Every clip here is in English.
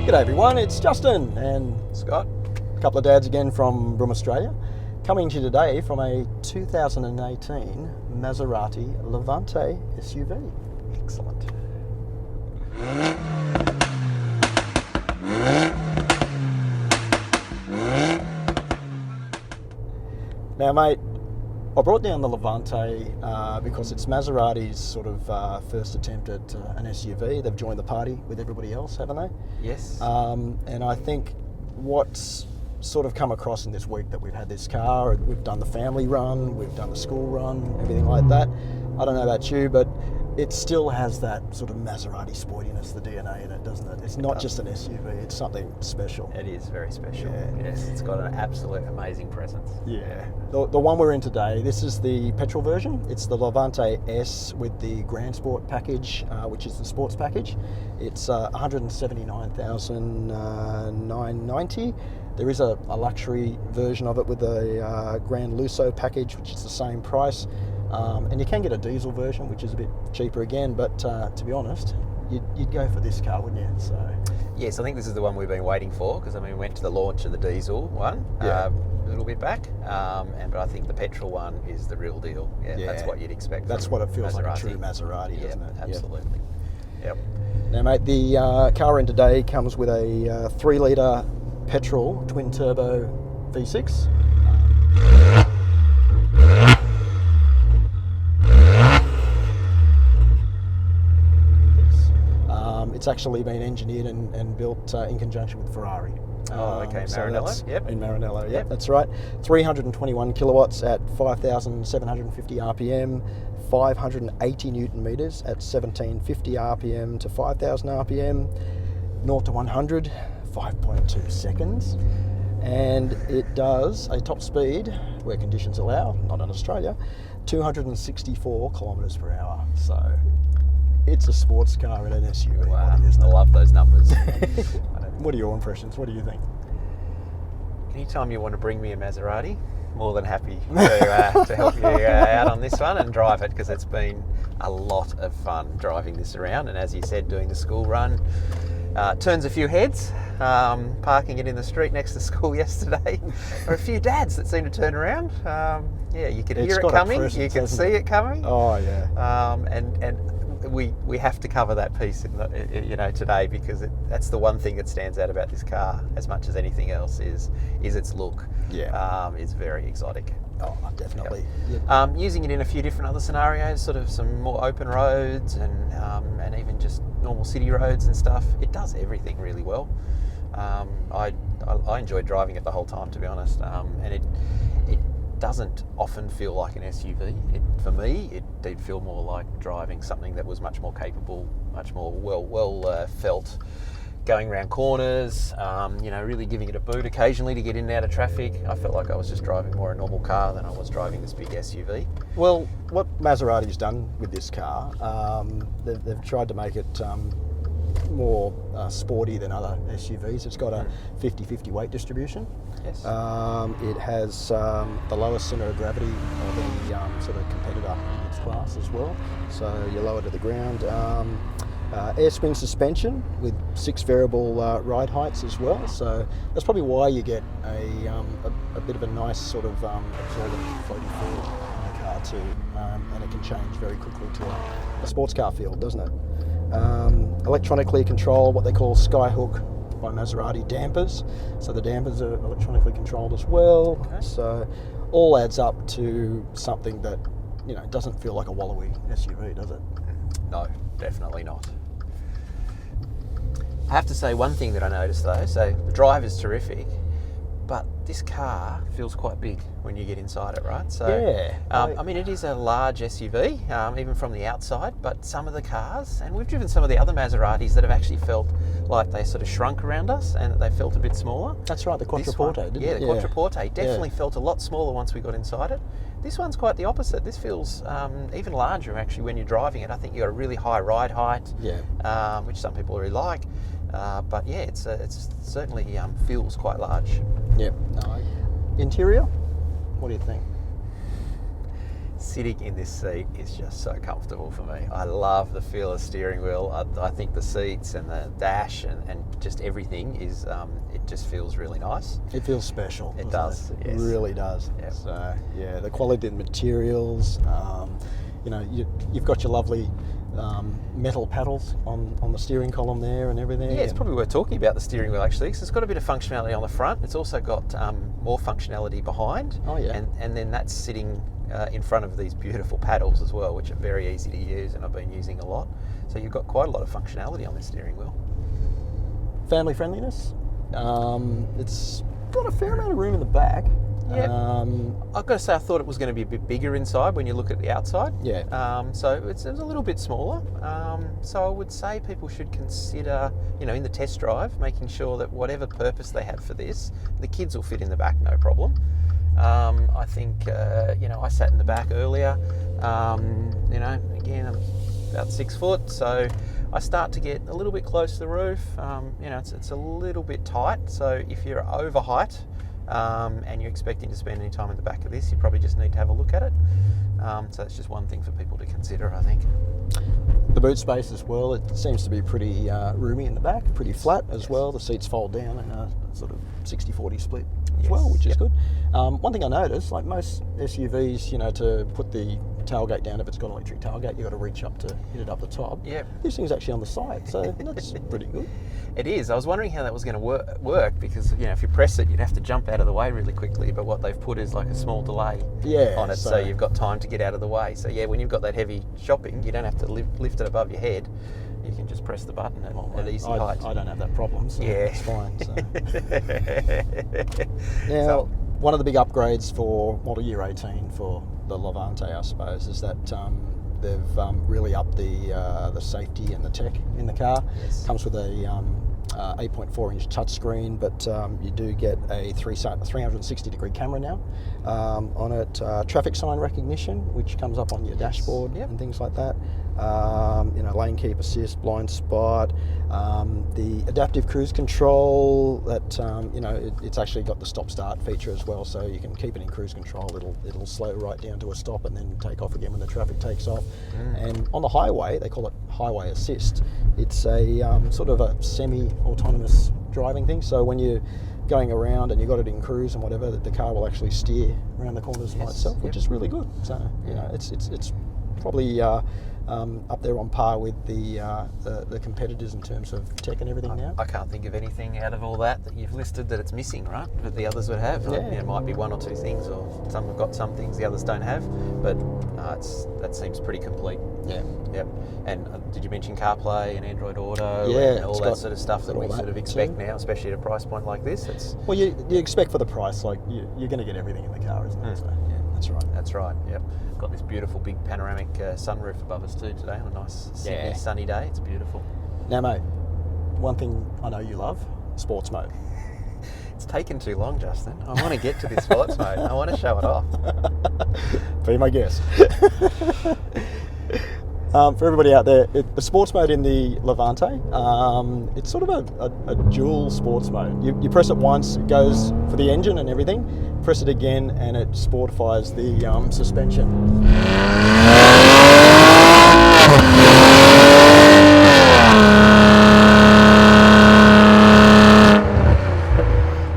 G'day everyone, it's Justin and Scott. a couple of dads again from Broome, Australia, coming to you today from a 2018 Maserati Levante SUV. Excellent. Now mate, I brought down the Levante because it's Maserati's sort of first attempt at an SUV. They've joined the party with everybody else, haven't they? Yes. And I think what's sort of come across in this week that we've had this car, we've done the family run, we've done the school run, everything like that. I don't know about you, but it still has that sort of Maserati sportiness, the DNA in it, doesn't it? It's not just an SUV, it's something special. It is very special. Yeah. Yes, it's got an absolute amazing presence. Yeah. The one we're in today, this is the petrol version. It's the Levante S with the GranSport package, which is the sports package. It's $179,990. There is a luxury version of it with a Grand Lusso package, which is the same price. And you can get a diesel version, which is a bit cheaper again, but to be honest, you'd go for this car, wouldn't you? So. Yes, I think this is the one we've been waiting for, because I mean, we went to the launch of the diesel one a little bit back, but I think the petrol one is the real deal. Yeah, that's what you'd expect. That's what it feels like, a true Maserati, doesn't it? Absolutely. Yep. Now, mate, the car in today comes with a 3-litre petrol twin-turbo V6. It's actually been engineered and built in conjunction with Ferrari. Oh, okay, Maranello. Yep. In Maranello, yep, that's right. 321 kilowatts at 5,750 RPM, 580 Newton meters at 1,750 RPM to 5,000 RPM, 0 to 100, 5.2 seconds. And it does a top speed, where conditions allow, not in Australia, 264 kilometres per hour. So it's a sports car in an SUV. Wow, I love those numbers. What are your impressions? What do you think? Anytime you want to bring me a Maserati, more than happy to help you out on this one and drive it, because it's been a lot of fun driving this around. And as you said, doing the school run, turns a few heads. Parking it in the street next to school yesterday, there were a few dads that seemed to turn around. You could hear it coming, you could see it coming. Oh yeah. And we have to cover that piece in today, because that's the one thing that stands out about this car as much as anything else is its look. Yeah. It's very exotic. Oh, definitely. Yep. Using it in a few different other scenarios, sort of some more open roads and even just normal city roads and stuff. It does everything really well. I enjoyed driving it the whole time, to be honest, and it doesn't often feel like an SUV. For me, it did feel more like driving something that was much more capable, much more well felt, going around corners, really giving it a boot occasionally to get in and out of traffic. I felt like I was just driving more a normal car than I was driving this big SUV. Well, what Maserati's done with this car, they've tried to make it more sporty than other SUVs. It's got a 50-50 weight distribution. Yes. It has the lowest centre of gravity of any sort of competitor in its class as well. So you're lower to the ground. Air spring suspension with 6 variable ride heights as well. So that's probably why you get a bit of a nice sort of absorbent floaty feel in the car too. And it can change very quickly to a sports car feel, doesn't it? Electronically control what they call Skyhook by Maserati dampers. So the dampers are electronically controlled as well. Okay. So all adds up to something that, doesn't feel like a wallowy SUV, does it? No, definitely not. I have to say one thing that I noticed though, so the drive is terrific, but this car feels quite big when you get inside it, right? So, yeah. I mean, it is a large SUV, even from the outside, but some of the cars, and we've driven some of the other Maseratis that have actually felt like they sort of shrunk around us and that they felt a bit smaller. That's right, the Quattroporte, didn't it? The Quattroporte definitely felt a lot smaller once we got inside it. This one's quite the opposite. This feels even larger actually when you're driving it. I think you've got a really high ride height, which some people really like. But yeah, it's certainly feels quite large. Yep. No. Interior, what do you think? Sitting in this seat is just so comfortable for me. I love the feel of the steering wheel. I think the seats and the dash and just everything is, it just feels really nice. It feels special. It does. It Yes. really does. Yep. So yeah, the quality of the materials. You know, you've got your lovely metal paddles on the steering column there and everything. Yeah, it's probably worth talking about the steering wheel actually, because it's got a bit of functionality on the front. It's also got more functionality behind. Oh yeah. And then that's sitting in front of these beautiful paddles as well, which are very easy to use and I've been using a lot. So you've got quite a lot of functionality on this steering wheel. Family friendliness. It's got a fair amount of room in the back. Yeah. I've got to say, I thought it was going to be a bit bigger inside when you look at the outside. Yeah. So it's a little bit smaller. So I would say people should consider, you know, in the test drive, making sure that whatever purpose they have for this, the kids will fit in the back, no problem. I think, you know, I sat in the back earlier. You know, again, I'm about 6 foot, so I start to get a little bit close to the roof. You know, it's a little bit tight. So if you're over height, and you're expecting to spend any time in the back of this, you probably just need to have a look at it. So it's just one thing for people to consider, I think. The boot space as well, it seems to be pretty roomy in the back, pretty flat as well. The seats fold down in a sort of 60-40 split as well, which is good. One thing I noticed, like most SUVs, you know, to put the tailgate down, if it's got an electric tailgate, you've got to reach up to hit it up the top. This thing's actually on the side, so that's pretty good. It is. I was wondering how that was going to work because, you know, if you press it, you'd have to jump out of the way really quickly, but what they've put is like a small delay on it, so you've got time to get out of the way. So yeah, when you've got that heavy shopping, you don't have to lift it above your head. You can just press the button at easy height. I don't have that problem, so it's fine. So. Now, So, one of the big upgrades for Model Year 18 for the Levante, I suppose, is that they've really upped the safety and the tech in the car. Comes with a 8.4-inch touchscreen, but you do get a 360-degree camera now on it. Traffic sign recognition, which comes up on your dashboard and things like that. You know, lane keep assist, blind spot, the adaptive cruise control. That you know, it's actually got the stop-start feature as well, so you can keep it in cruise control. It'll slow right down to a stop and then take off again when the traffic takes off. And on the highway, they call it highway assist. It's a sort of a semi-autonomous driving thing. So when you're going around and you've got it in cruise and whatever, the car will actually steer around the corners by itself, which is really good. So you know, it's probably up there on par with the competitors in terms of tech and everything now. I can't think of anything out of all that you've listed that it's missing, right? That the others would have. Like, you know, it might be one or two things, or some have got some things the others don't have. But no, that seems pretty complete. Yep. And did you mention CarPlay and Android Auto and all that sort of stuff that we sort of expect now, especially at a price point like this? Well, you expect for the price, like you're going to get everything in the car, isn't it? So, yeah, that's right. That's right. Yep. Got this beautiful big panoramic sunroof above us too today on a nice Sydney sunny day. It's beautiful. Now, mate, one thing I know you love: sports mode. It's taken too long, Justin. I want to get to this sports mode. I want to show it off. Be my guest. For everybody out there, the sports mode in the Levante, it's sort of a dual sports mode. You press it once, it goes for the engine and everything. Press it again, and it sportifies the suspension.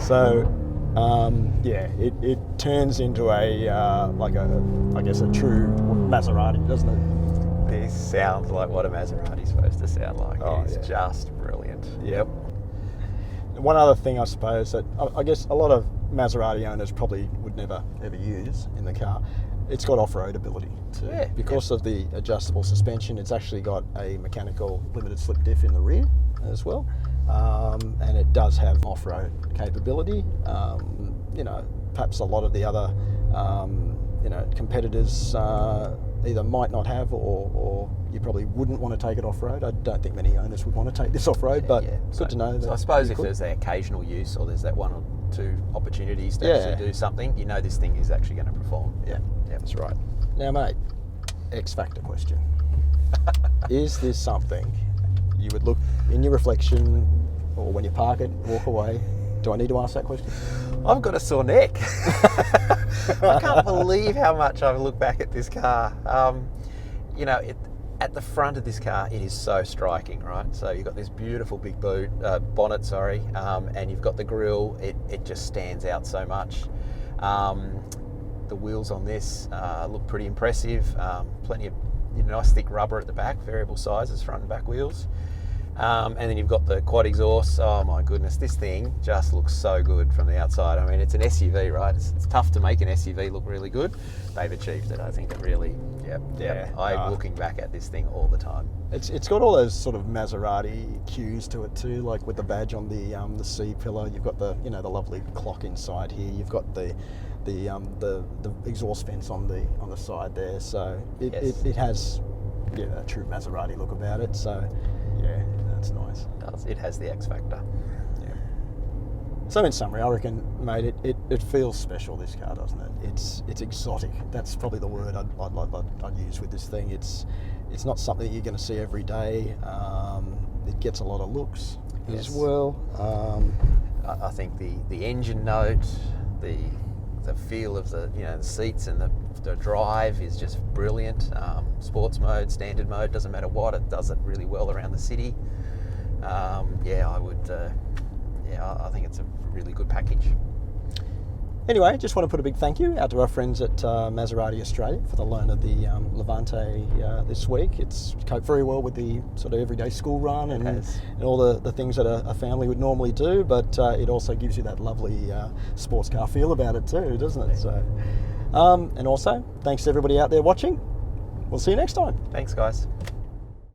So, yeah, it turns into I guess a true Maserati, doesn't it? This sounds like what a Maserati's supposed to sound like. It's just brilliant. Yep. One other thing, I suppose, that I guess a lot of Maserati owners probably would never ever use in the car. It's got off-road ability too. Because of the adjustable suspension, it's actually got a mechanical limited slip diff in the rear as well. And it does have off-road capability. You know, perhaps a lot of the other you know, competitors either might not have, or you probably wouldn't want to take it off-road. I don't think many owners would want to take this off-road, but good to know that. So I suppose if there's the occasional use, or there's that one or two opportunities to actually do something, you know this thing is actually going to perform. Yeah, that's right. Now, mate, X Factor question. Is this something you would look in your reflection, or when you park it, walk away, Do I need to ask that question? I've got a sore neck. I can't believe how much I've looked back at this car. You know, at the front of this car, it is so striking, right? So you've got this beautiful big bonnet, and you've got the grille. It just stands out so much. The wheels on this look pretty impressive. Plenty of nice thick rubber at the back, variable sizes, front and back wheels. And then you've got the quad exhaust. Oh my goodness, this thing just looks so good from the outside. I mean, it's an SUV, right? It's tough to make an SUV look really good. They've achieved it. I think it really, I'm looking back at this thing all the time. It's got all those sort of Maserati cues to it too, like with the badge on the C pillar. You've got the the lovely clock inside here. You've got the exhaust vents on the side there. So it has a true Maserati look about it. So yeah. That's nice. It has the X factor. Yeah. So in summary, I reckon, mate, it feels special, this car, doesn't it? It's exotic. That's probably the word I'd use with this thing. It's not something you're going to see every day. It gets a lot of looks as well. I think the engine note, the feel of the the seats and the drive is just brilliant. Sports mode, standard mode, doesn't matter what, it does it really well around the city. I think it's a really good package. Anyway, just want to put a big thank you out to our friends at Maserati Australia for the loan of the Levante this week. It's coped very well with the sort of everyday school run and all the things that a family would normally do, but it also gives you that lovely sports car feel about it too, doesn't it? So, and also, thanks to everybody out there watching. We'll see you next time. Thanks, guys.